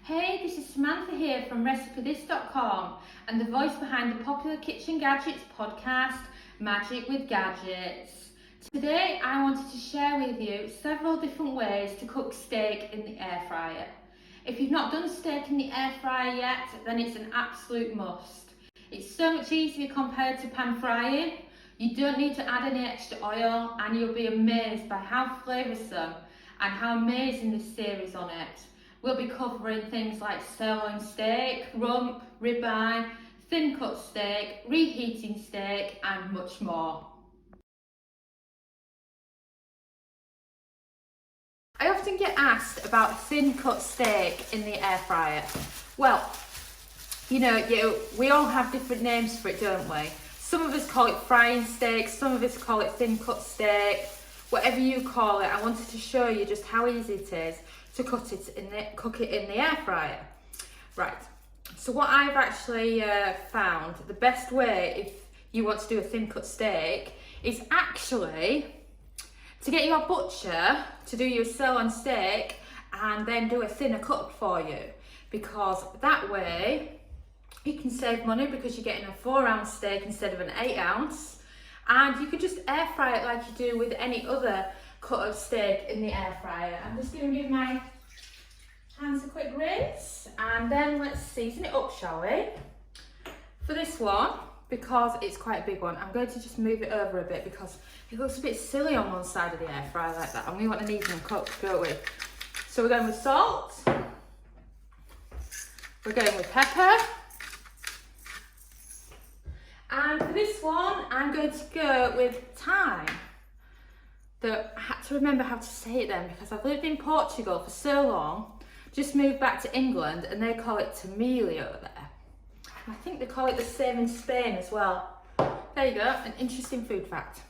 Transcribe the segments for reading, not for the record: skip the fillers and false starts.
Hey, this is Samantha here from RecipeThis.com and the voice behind the popular Kitchen Gadgets podcast, Magic with Gadgets. Today I wanted to share with you several different ways to cook steak in the air fryer. If you've not done steak in the air fryer yet, then it's an absolute must. It's so much easier compared to pan frying. You don't need to add any extra oil and you'll be amazed by how flavoursome and how amazing this series on it. We'll be covering things like sirloin steak, rump, ribeye, thin cut steak, reheating steak and much more. I often get asked about thin cut steak in the air fryer. Well, we all have different names for it, don't we? Some of us call it frying steak, some of us call it thin cut steak. Whatever you call it, I wanted to show you just how easy it is to cook it in the air fryer. Right, so what I've actually found, the best way if you want to do a thin cut steak is actually to get your butcher to do your sirloin steak and then do a thinner cut for you, because that way you can save money because you're getting a 4-ounce steak instead of an 8-ounce, and you could just air fry it like you do with any other cut of steak in the air fryer. I'm just going to give my hands a quick rinse and then let's season it up, shall we? For this one, because it's quite a big one, I'm going to just move it over a bit because it looks a bit silly on one side of the air fryer like that, and we want an even cook, don't we? So we're going with salt, we're going with pepper, and for this one I'm going to go with thyme. I had to remember how to say it then because I've lived in Portugal for so long, just moved back to England, and they call it tomilli over there. I think they call it the same in Spain as well. There you go, an interesting food fact.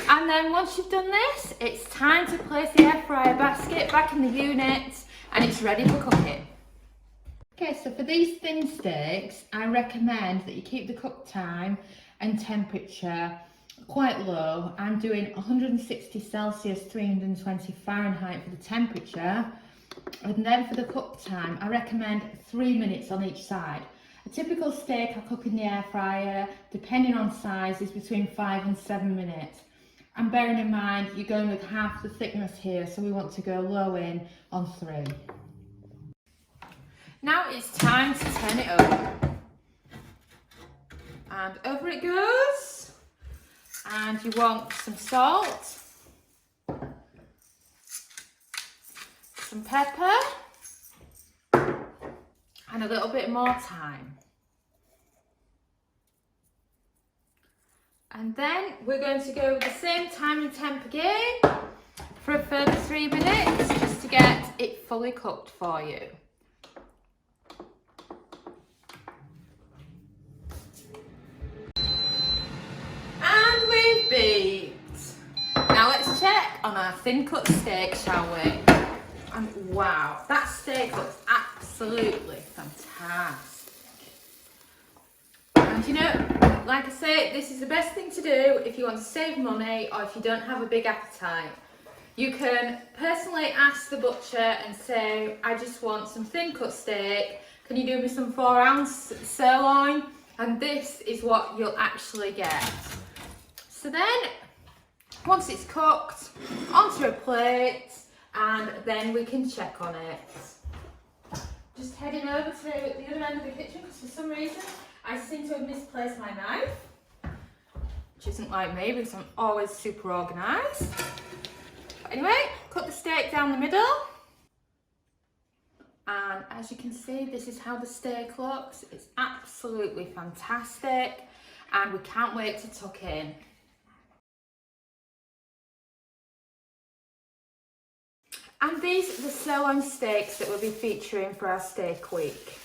And then once you've done this, it's time to place the air fryer basket back in the unit and it's ready for cooking. Okay, so for these thin steaks, I recommend that you keep the cook time and temperature quite low. I'm doing 160 Celsius, 320 Fahrenheit for the temperature. And then for the cook time, I recommend 3 minutes on each side. A typical steak I cook in the air fryer, depending on size, is between 5 and 7 minutes. And bearing in mind, you're going with half the thickness here, so we want to go low in on 3. Now it's time to turn it over. And over it goes. And you want some salt, some pepper, and a little bit more thyme. And then we're going to go with the same time and temp again for a further 3 minutes, just to get it fully cooked for you. And we've beeped. Now let's check on our thin cut steak, shall we? And wow, that steak looks absolutely fantastic. And like I say, this is the best thing to do if you want to save money or if you don't have a big appetite. You can personally ask the butcher and say, I just want some thin cut steak, can you do me some 4-ounce sirloin? And this is what you'll actually get. So then, once it's cooked, onto a plate, and then we can check on it. Just heading over to the other end of the kitchen because for some reason I seem to have misplaced my knife, which isn't like me because I'm always super organised. But anyway, cut the steak down the middle, and as you can see, this is how the steak looks. It's absolutely fantastic and we can't wait to tuck in. And these are the sirloin steaks that we'll be featuring for our steak week.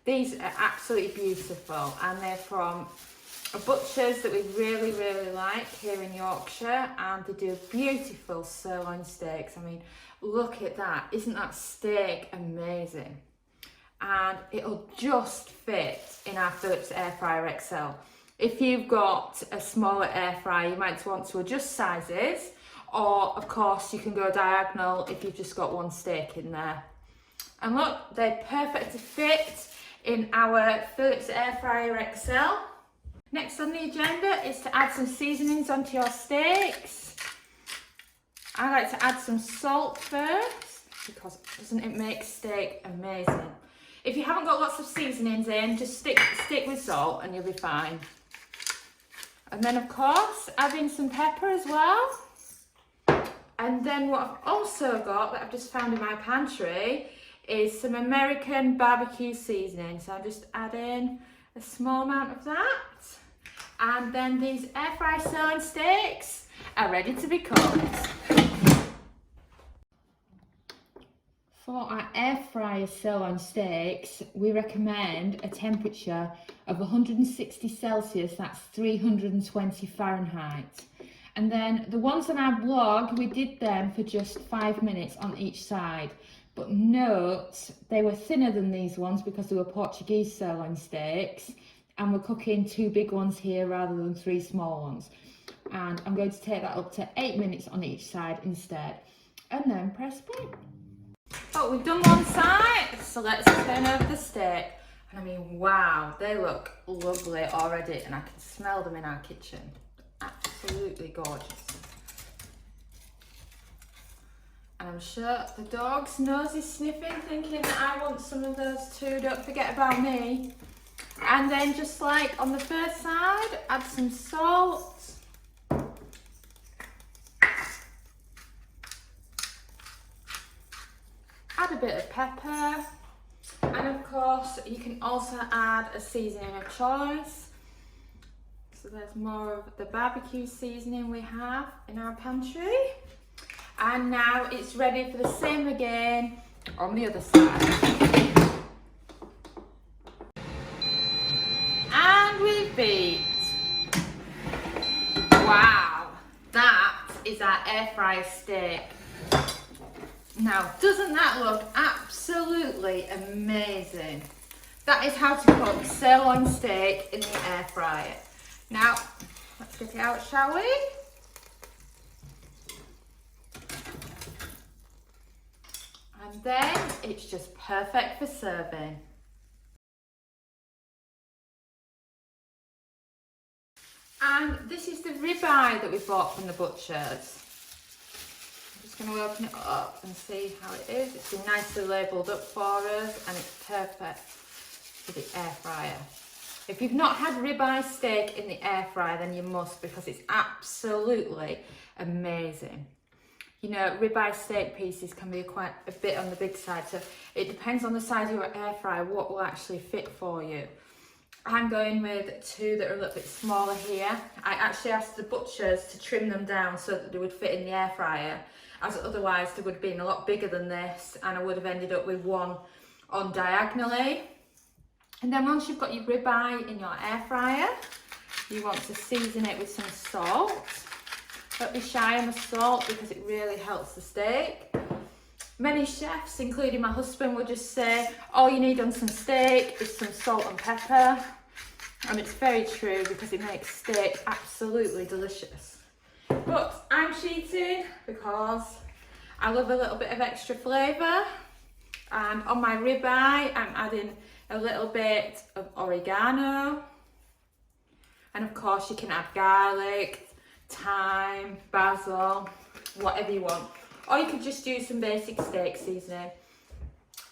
These are absolutely beautiful, and they're from a butcher's that we really, really like here in Yorkshire, and they do beautiful sirloin steaks. I mean, look at that. Isn't that steak amazing? And it'll just fit in our Philips Air Fryer XL. If you've got a smaller air fryer, you might want to adjust sizes, or of course you can go diagonal if you've just got one steak in there. And look, they perfectly fit in our Philips Air Fryer XL. Next on the agenda is to add some seasonings onto your steaks. I like to add some salt first, because doesn't it make steak amazing? If you haven't got lots of seasonings in, just stick with salt and you'll be fine. And then of course, add in some pepper as well. And then what I've also got that I've just found in my pantry is some American barbecue seasoning. So I'm just adding a small amount of that. And then these air fry sirloin steaks are ready to be cooked. For our air fryer sirloin steaks, we recommend a temperature of 160 Celsius, that's 320 Fahrenheit. And then the ones on our blog, we did them for just 5 minutes on each side. But note, they were thinner than these ones because they were Portuguese sirloin steaks. And we're cooking 2 big ones here rather than 3 small ones. And I'm going to take that up to 8 minutes on each side instead. And then press play. Oh, we've done one side, so let's turn over the steak. And I mean, wow, they look lovely already, and I can smell them in our kitchen. Absolutely gorgeous. And I'm sure the dog's nose is sniffing, thinking that I want some of those too. Don't forget about me. And then just like on the first side, add some salt. Add a bit of pepper, and of course you can also add a seasoning of choice. So there's more of the barbecue seasoning we have in our pantry. And now it's ready for the same again on the other side. And we beat. Wow, that is our air fryer steak. Now, doesn't that look absolutely amazing? That is how to cook sirloin steak in the air fryer. Now, let's get it out, shall we? And then it's just perfect for serving. And this is the ribeye that we bought from the butcher's. I'm going to open it up and see how it is. It's been nicely labelled up for us, and it's perfect for the air fryer. If you've not had ribeye steak in the air fryer, then you must, because it's absolutely amazing. You know, ribeye steak pieces can be quite a bit on the big side, so it depends on the size of your air fryer what will actually fit for you. I'm going with 2 that are a little bit smaller here. I actually asked the butchers to trim them down so that they would fit in the air fryer, as otherwise they would have been a lot bigger than this, and I would have ended up with one on diagonally. And then once you've got your ribeye in your air fryer, you want to season it with some salt. Don't be shy on the salt because it really helps the steak. Many chefs, including my husband, will just say all you need on some steak is some salt and pepper. And it's very true, because it makes steak absolutely delicious. But I'm cheating because I love a little bit of extra flavour. And on my ribeye, I'm adding a little bit of oregano. And of course you can add garlic, thyme, basil, whatever you want. Or you could just use some basic steak seasoning.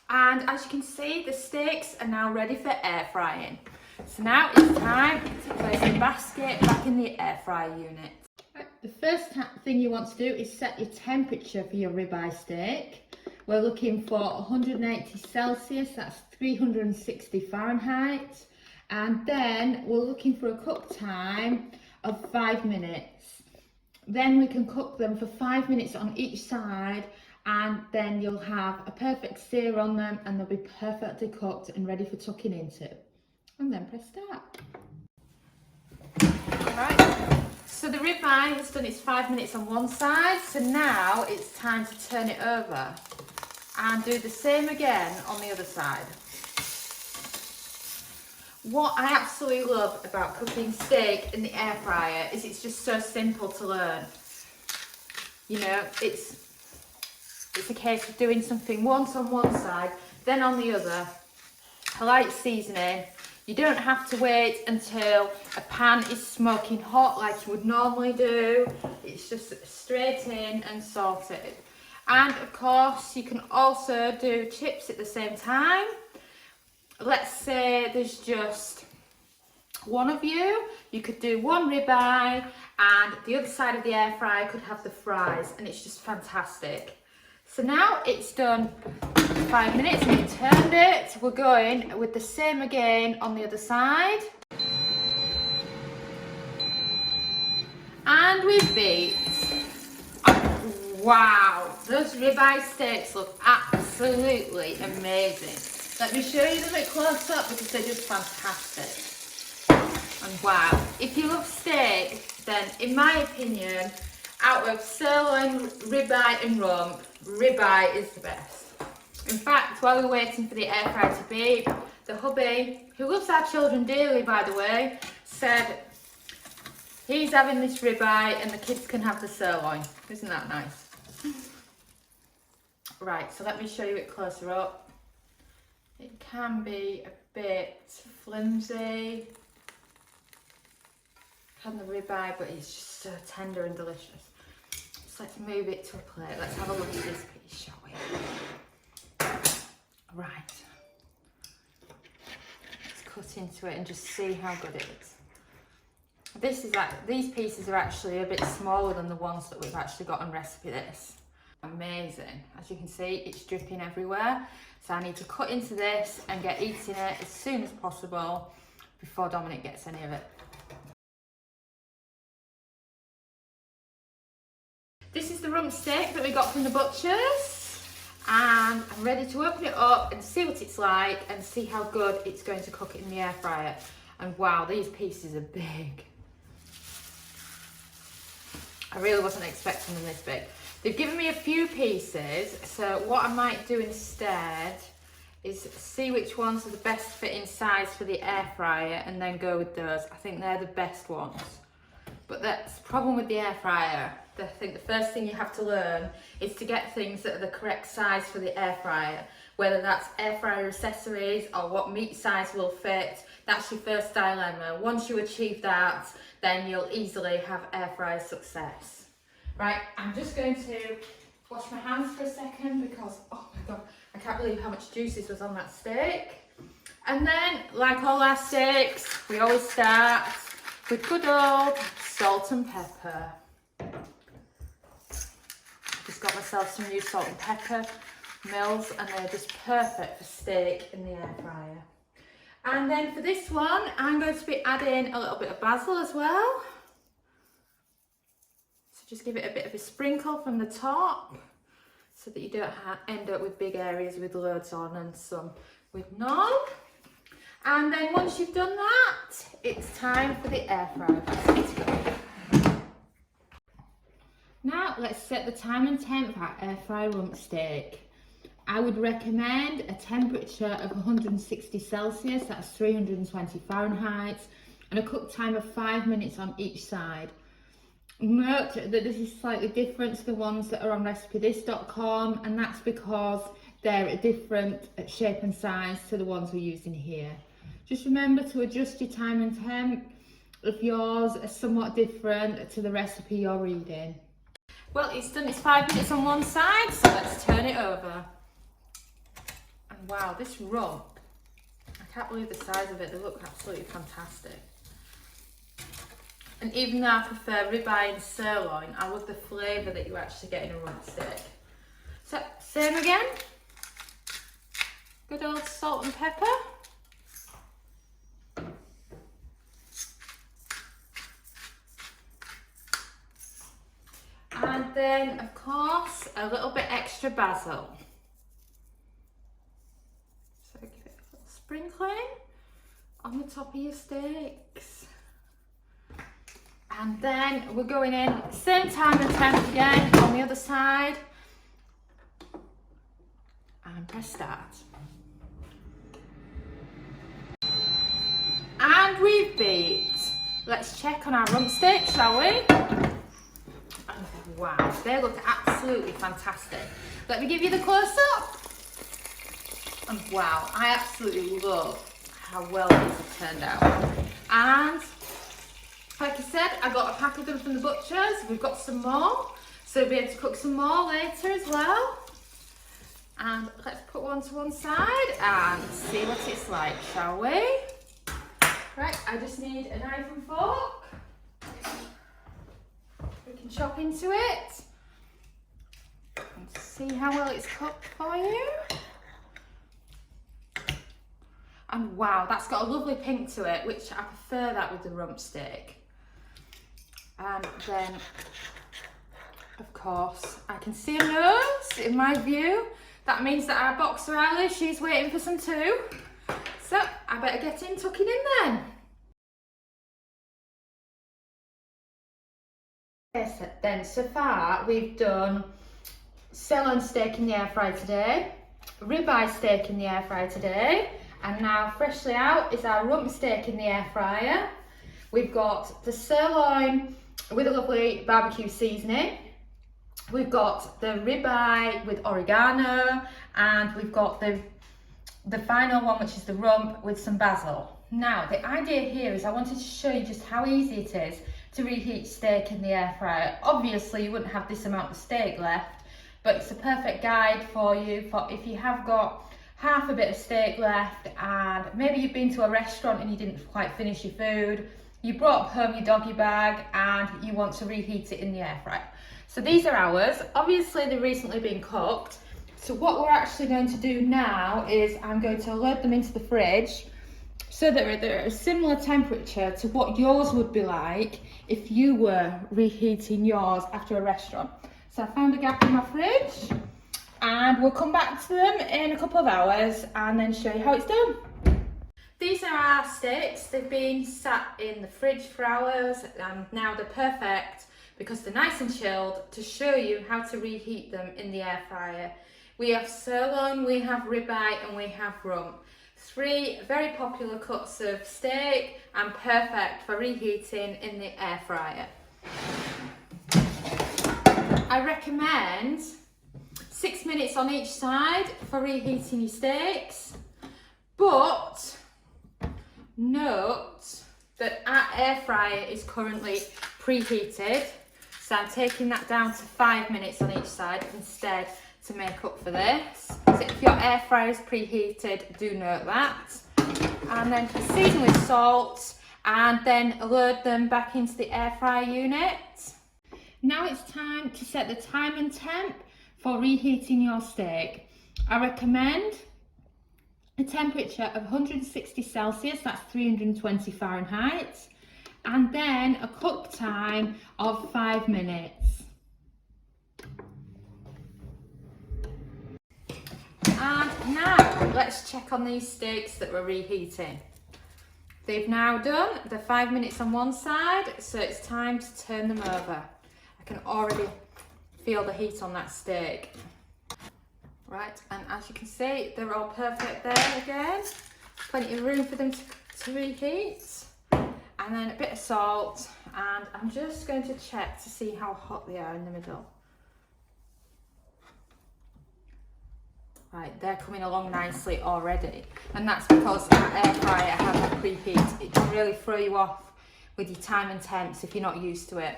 And as you can see, the steaks are now ready for air frying. So now it's time to place the basket back in the air fryer unit. The first thing you want to do is set your temperature for your ribeye steak. We're looking for 180 Celsius, that's 360 Fahrenheit. And then we're looking for a cook time of 5 minutes. Then we can cook them for 5 minutes on each side, and then you'll have a perfect sear on them, and they'll be perfectly cooked and ready for tucking into. And then press start. Alright, so the ribeye has done its 5 minutes on one side, so now it's time to turn it over and do the same again on the other side. What I absolutely love about cooking steak in the air fryer is it's just so simple to learn. You know, it's a case of doing something once on one side, then on the other, a light seasoning. You don't have to wait until a pan is smoking hot like you would normally do. It's just straight in and sauteed. And of course, you can also do chips at the same time. Let's say there's just one of you. You could do one ribeye and the other side of the air fryer could have the fries, and it's just fantastic. So now it's done 5 minutes and we've turned it. We're going with the same again on the other side. And we beat. Wow, those ribeye steaks look absolutely amazing. Let me show you them a bit close up because they're just fantastic. And wow, if you love steak, then in my opinion, out of sirloin, ribeye and rump, ribeye is the best. In fact, while we're waiting for the air fryer to beep, the hubby, who loves our children dearly by the way, said he's having this ribeye and the kids can have the sirloin. Isn't that nice? Right, so let me show you it closer up. It can be a bit flimsy, can the ribeye, but it's just so tender and delicious. So let's move it to a plate. Let's have a look at this piece, shall we? Right. Let's cut into it and just see how good it is. These pieces are actually a bit smaller than the ones that we've actually got on recipe this. Amazing. As you can see, it's dripping everywhere. So I need to cut into this and get eating it as soon as possible before Dominic gets any of it. This is the rump steak that we got from the butchers, and I'm ready to open it up and see what it's like and see how good it's going to cook it in the air fryer. And wow, these pieces are big. I really wasn't expecting them this big. They've given me a few pieces, so what I might do instead is see which ones are the best fitting size for the air fryer and then go with those. I think they're the best ones. But that's the problem with the air fryer. I think the first thing you have to learn is to get things that are the correct size for the air fryer. Whether that's air fryer accessories or what meat size will fit, that's your first dilemma. Once you achieve that, then you'll easily have air fryer success. Right, I'm just going to wash my hands for a second because, oh my God, I can't believe how much juices was on that steak. And then, like all our steaks, we always start with good old salt and pepper. Just got myself some new salt and pepper mills and they're just perfect for steak in the air fryer. And then for this one, I'm going to be adding a little bit of basil as well. So just give it a bit of a sprinkle from the top so that you don't end up with big areas with loads on and some with none. And then once you've done that, it's time for the air fryer basket to go. Now let's set the time and temp for our air fry rump steak. I would recommend a temperature of 160 Celsius, that's 320 Fahrenheit, and a cook time of 5 minutes on each side. Note that this is slightly different to the ones that are on recipethis.com, and that's because they're a different shape and size to the ones we're using here. Just remember to adjust your time and temp if yours are somewhat different to the recipe you're reading. Well, it's done its 5 minutes on one side, so let's turn it over. And wow, this rump, I can't believe the size of it, they look absolutely fantastic. And even though I prefer ribeye and sirloin, I love the flavour that you actually get in a rump steak. So, same again. Good old salt and pepper. And then, of course, a little bit extra basil. So give it a little sprinkling on the top of your steaks. And then we're going in, same time and temp again on the other side. And press start. And we've beat. Let's check on our rump steak, shall we? Wow, they look absolutely fantastic. Let me give you the close-up. And wow, I absolutely love how well these have turned out. And like I said, I got a pack of them from the butcher's. We've got some more, so we'll be able to cook some more later as well. And let's put one to one side and see what it's like, shall we? Right, I just need a knife and fork. We can chop into it and see how well it's cooked for you. And wow, that's got a lovely pink to it, which I prefer that with the rump steak. And then, of course, I can see a nose in my view. That means that our boxer Alice, she's waiting for some too. So I better get in, tucking in then. Yes, then so far we've done sirloin steak in the air fryer today, ribeye steak in the air fryer today, and now freshly out is our rump steak in the air fryer. We've got the sirloin with a lovely barbecue seasoning. We've got the ribeye with oregano, and we've got the final one, which is the rump with some basil. Now, the idea here is I wanted to show you just how easy it is to reheat steak in the air fryer. Obviously, you wouldn't have this amount of steak left, but it's a perfect guide for you for if you have got half a bit of steak left and maybe you've been to a restaurant and you didn't quite finish your food, you brought home your doggy bag and you want to reheat it in the air fryer. So these are ours. Obviously, they've recently been cooked. So what we're actually going to do now is I'm going to load them into the fridge so that they're at a similar temperature to what yours would be like if you were reheating yours after a restaurant. So I found a gap in my fridge and we'll come back to them in a couple of hours and then show you how it's done. These are our steaks. They've been sat in the fridge for hours and now they're perfect because they're nice and chilled to show you how to reheat them in the air fryer. We have sirloin, we have ribeye and we have rump. 3 very popular cuts of steak and perfect for reheating in the air fryer. I recommend 6 minutes on each side for reheating your steaks, but note that our air fryer is currently preheated, so I'm taking that down to 5 minutes on each side instead to make up for this. So if your air fryer is preheated, do note that. And then season with salt and then load them back into the air fryer unit. Now it's time to set the time and temp for reheating your steak. I recommend a temperature of 160 Celsius, that's 320 Fahrenheit, and then a cook time of 5 minutes. And now let's check on these steaks that we're reheating. They've now done the 5 minutes on one side, so it's time to turn them over. I can already feel the heat on that steak. Right, and as you can see, they're all perfect there again. Plenty of room for them to reheat. And then a bit of salt, and I'm just going to check to see how hot they are in the middle. Right, they're coming along nicely already, and that's because our air fryer has a preheat. It can really throw you off with your time and temps if you're not used to it.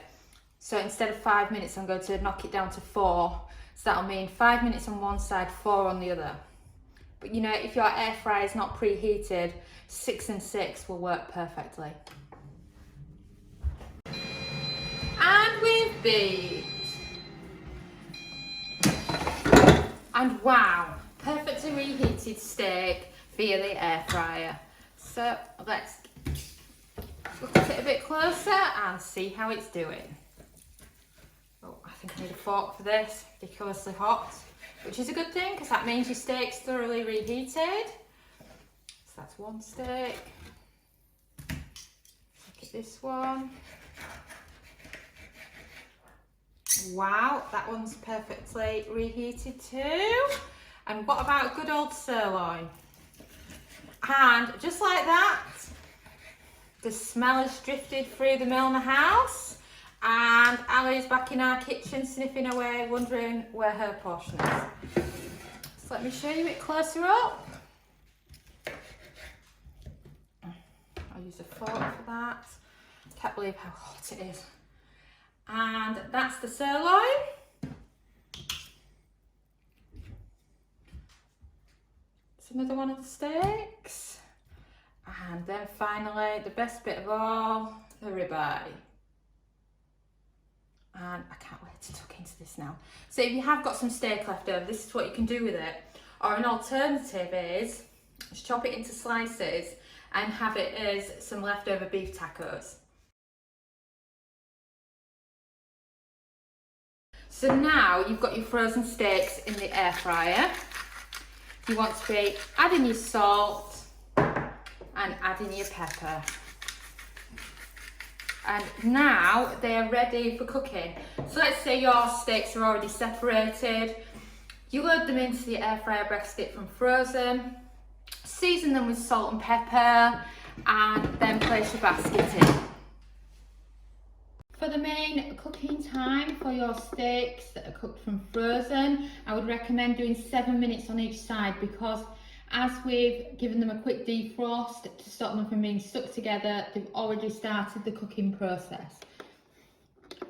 So instead of 5 minutes, I'm going to knock it down to 4. So that'll mean 5 minutes on one side, 4 on the other. But you know, if your air fryer is not preheated, 6 and 6 will work perfectly. And we've baked. And wow, perfectly reheated steak via the air fryer. So let's look at it a bit closer and see how it's doing. Oh, I think I need a fork for this, ridiculously hot, which is a good thing because that means your steak's thoroughly reheated. So that's one steak. Look at this one. Wow, that one's perfectly reheated too. And what about good old sirloin? And just like that, the smell has drifted through the Milner house and Ali's back in our kitchen sniffing away, wondering where her portion is. So let me show you it closer up. I'll use a fork for that. Can't believe how hot it is. And that's the sirloin. It's another one of the steaks. And then finally, the best bit of all, the ribeye. And I can't wait to tuck into this now. So if you have got some steak left over, this is what you can do with it. Or an alternative is just chop it into slices and have it as some leftover beef tacos. So now you've got your frozen steaks in the air fryer. You want to be adding your salt and adding your pepper. And now they're ready for cooking. So let's say your steaks are already separated. You load them into the air fryer basket from frozen, season them with salt and pepper, and then place your basket in. For the main cooking time for your steaks that are cooked from frozen, I would recommend doing 7 minutes on each side, because as we've given them a quick defrost to stop them from being stuck together, they've already started the cooking process.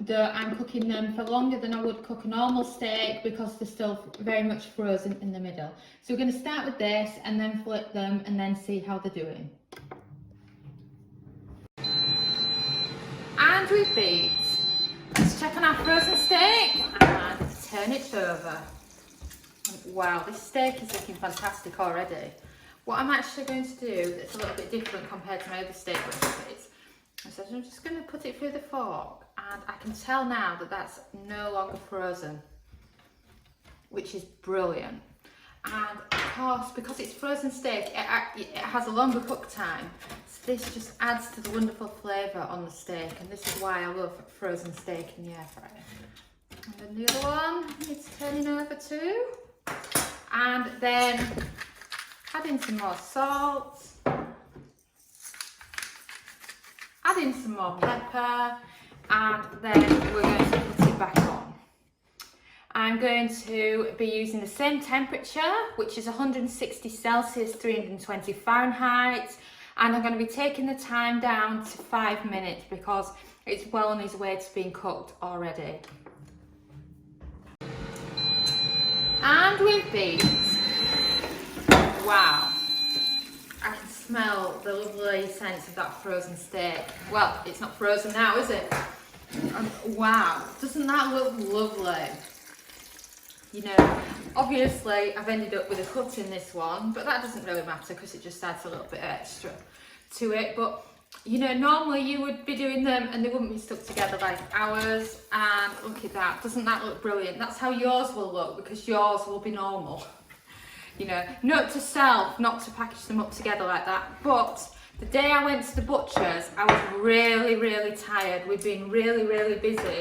Though I'm cooking them for longer than I would cook a normal steak because they're still very much frozen in the middle. So we're going to start with this and then flip them and then see how they're doing. And repeat. Let's check on our frozen steak and turn it over. Wow, this steak is looking fantastic already. What I'm actually going to do that's a little bit different compared to my other steak recipes is I'm just going to put it through the fork, and I can tell now that that's no longer frozen, which is brilliant. And of course, because it's frozen steak, it has a longer cook time, so this just adds to the wonderful flavour on the steak, and this is why I love frozen steak in the air fryer. And then the other one needs turning over too. And then add in some more salt, add in some more pepper, and then we're going to put it back on. I'm going to be using the same temperature, which is 160 Celsius, 320 Fahrenheit, and I'm going to be taking the time down to 5 minutes because it's well on its way to being cooked already. And we've beat. Wow, I can smell the lovely sense of that frozen steak. Well, it's not frozen now, is it? Wow, doesn't that look lovely? You know, obviously I've ended up with a cut in this one, but that doesn't really matter because it just adds a little bit extra to it. But you know, normally you would be doing them and they wouldn't be stuck together like ours, and look at that, doesn't that look brilliant? That's how yours will look, because yours will be normal. You know, note to self not to package them up together like that. But the day I went to the butcher's, I was really tired. We'd been really busy.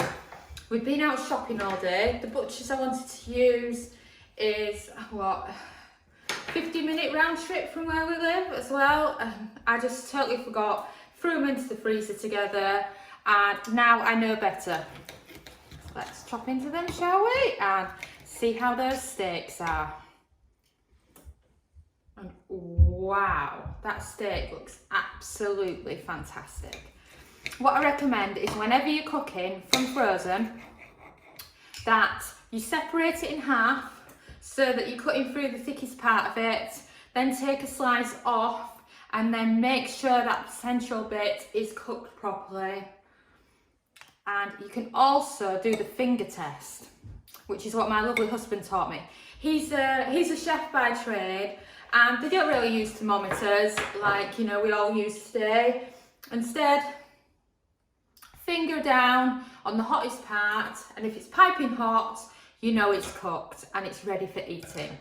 We'd been out shopping all day. The butcher's I wanted to use is, what, 50-minute round trip from where we live as well. I just totally forgot. Threw them into the freezer together, and now I know better. Let's chop into them, shall we? And see how those steaks are. And wow, that steak looks absolutely fantastic. What I recommend is whenever you're cooking from frozen, that you separate it in half so that you're cutting through the thickest part of it, then take a slice off, and then make sure that central bit is cooked properly. And you can also do the finger test, which is what my lovely husband taught me. He's a chef by trade, and they don't really use thermometers like, you know, we all use today. Instead, finger down on the hottest part, and if it's piping hot, you know it's cooked and it's ready for eating.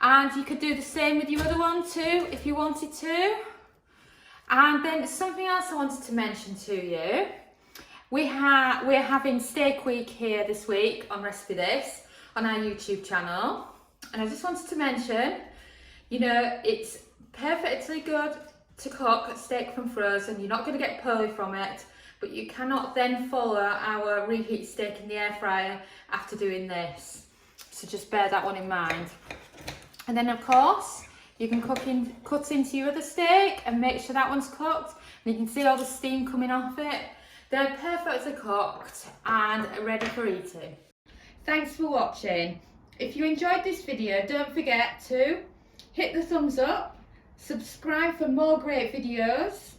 And you could do the same with your other one too, if you wanted to. And then something else I wanted to mention to you. We're having Steak Week here this week on Recipe This on our YouTube channel. And I just wanted to mention, you know, it's perfectly good to cook steak from frozen. You're not going to get pearly from it, but you cannot then follow our reheat steak in the air fryer after doing this. So just bear that one in mind. And then of course, You can cut into your other steak and make sure that one's cooked. And you can see all the steam coming off it. They're perfectly cooked and ready for eating. Thanks for watching. If you enjoyed this video, don't forget to hit the thumbs up, subscribe for more great videos,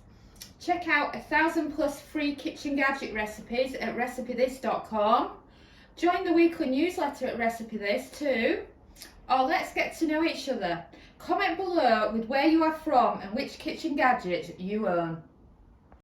check out 1,000+ free kitchen gadget recipes at recipethis.com, join the weekly newsletter at RecipeThis too, or let's get to know each other. Comment below with where you are from and which kitchen gadget you own.